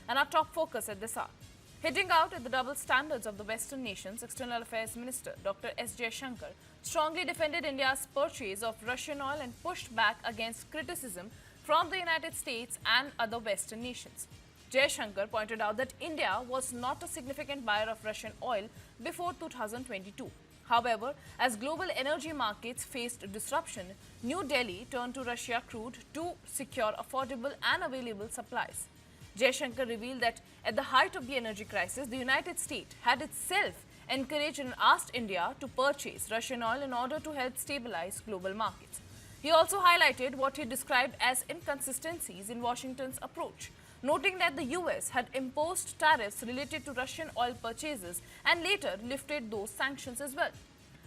And our top focus at this hour. Hitting out at the double standards of the Western nations, External Affairs Minister Dr. S. Jaishankar strongly defended India's purchase of Russian oil and pushed back against criticism from the United States and other Western nations. Jaishankar pointed out that India was not a significant buyer of Russian oil before 2022. However, as global energy markets faced disruption, New Delhi turned to Russia crude to secure affordable and available supplies. Jaishankar revealed that at the height of the energy crisis, the United States had itself encouraged and asked India to purchase Russian oil in order to help stabilize global markets. He also highlighted what he described as inconsistencies in Washington's approach, noting that the US had imposed tariffs related to Russian oil purchases and later lifted those sanctions as well.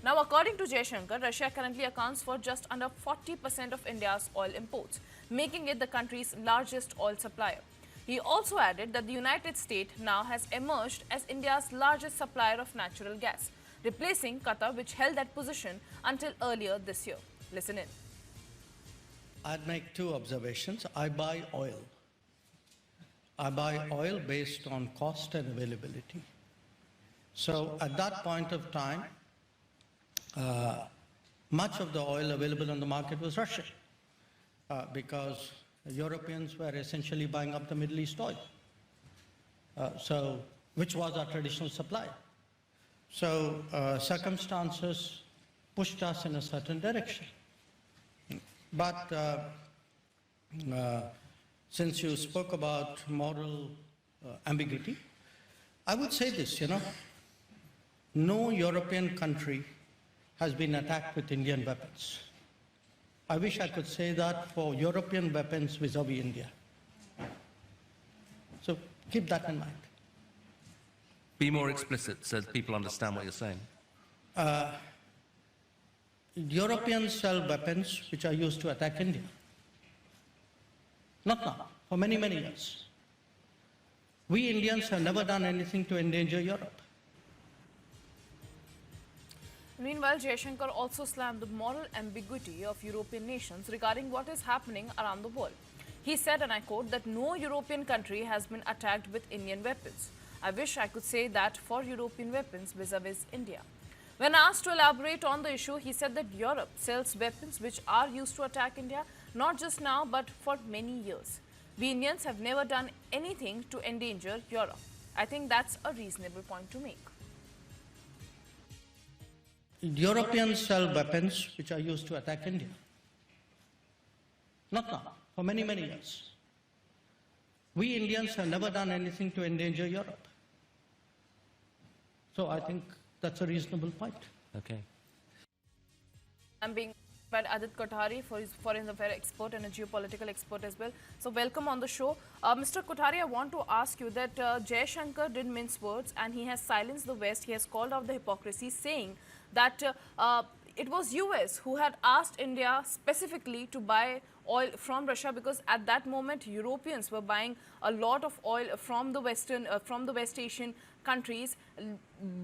Now, according to Jaishankar, Russia currently accounts for just under 40% of India's oil imports, making it the country's largest oil supplier. He also added that the United States now has emerged as India's largest supplier of natural gas, replacing Qatar, which held that position until earlier this year. Listen in. I'd make two observations. I buy oil. I buy oil based on cost and availability. So at that point of time, much of the oil available on the market was Russian because Europeans were essentially buying up the Middle East oil, which was our traditional supplier. So circumstances pushed us in a certain direction. But since you spoke about moral ambiguity, I would say this, no European country has been attacked with Indian weapons. I wish I could say that for European weapons vis-a-vis India. So keep that in mind. Be more explicit so that people understand what you're saying. Europeans sell weapons which are used to attack India. Not now, for many, many years. We Indians have never done anything to endanger Europe. Meanwhile, Jaishankar also slammed the moral ambiguity of European nations regarding what is happening around the world. He said, and I quote, that no European country has been attacked with Indian weapons. I wish I could say that for European weapons vis-a-vis India. When asked to elaborate on the issue, he said that Europe sells weapons which are used to attack India, not just now, but for many years. We Indians have never done anything to endanger Europe. I think that's a reasonable point to make. Europeans sell weapons which are used to attack India. Not now, for many, many years. We Indians have never done anything to endanger Europe. So I think that's a reasonable point. Okay. I'm being by Adit Kothari, for his foreign affairs expert and a geopolitical expert as well. So welcome on the show. Mr. Kothari, I want to ask you that Jaishankar did mince words and he has silenced the West. He has called out the hypocrisy, saying that it was US who had asked India specifically to buy oil from Russia because at that moment Europeans were buying a lot of oil from the West Asian countries,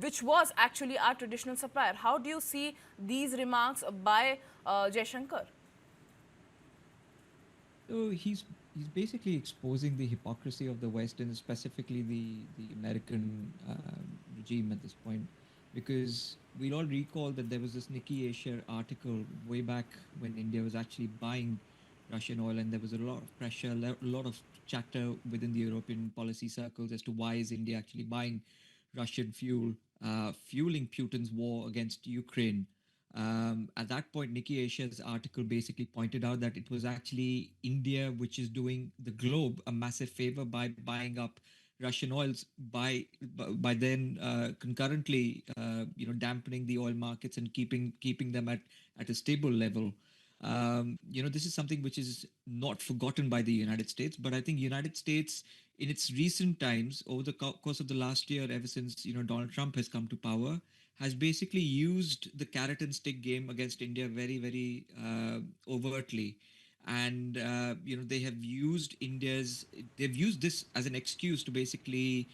which was actually our traditional supplier. How do you see these remarks by Jaishankar? So he's basically exposing the hypocrisy of the West and specifically the American regime at this point, because we'll all recall that there was this Nikki Asia article way back when India was actually buying Russian oil, and there was a lot of pressure, a lot of chatter within the European policy circles as to why is India actually buying Russian fuel, fueling Putin's war against Ukraine. At that point, Nikki Asia's article basically pointed out that it was actually India which is doing the globe a massive favor by buying up Russian oils, by then concurrently dampening the oil markets and keeping them at a stable level. This is something which is not forgotten by the United States, but I think United States in its recent times, over the course of the last year, ever since Donald Trump has come to power, has basically used the carrot and stick game against India very, very overtly. And they've used this as an excuse to basically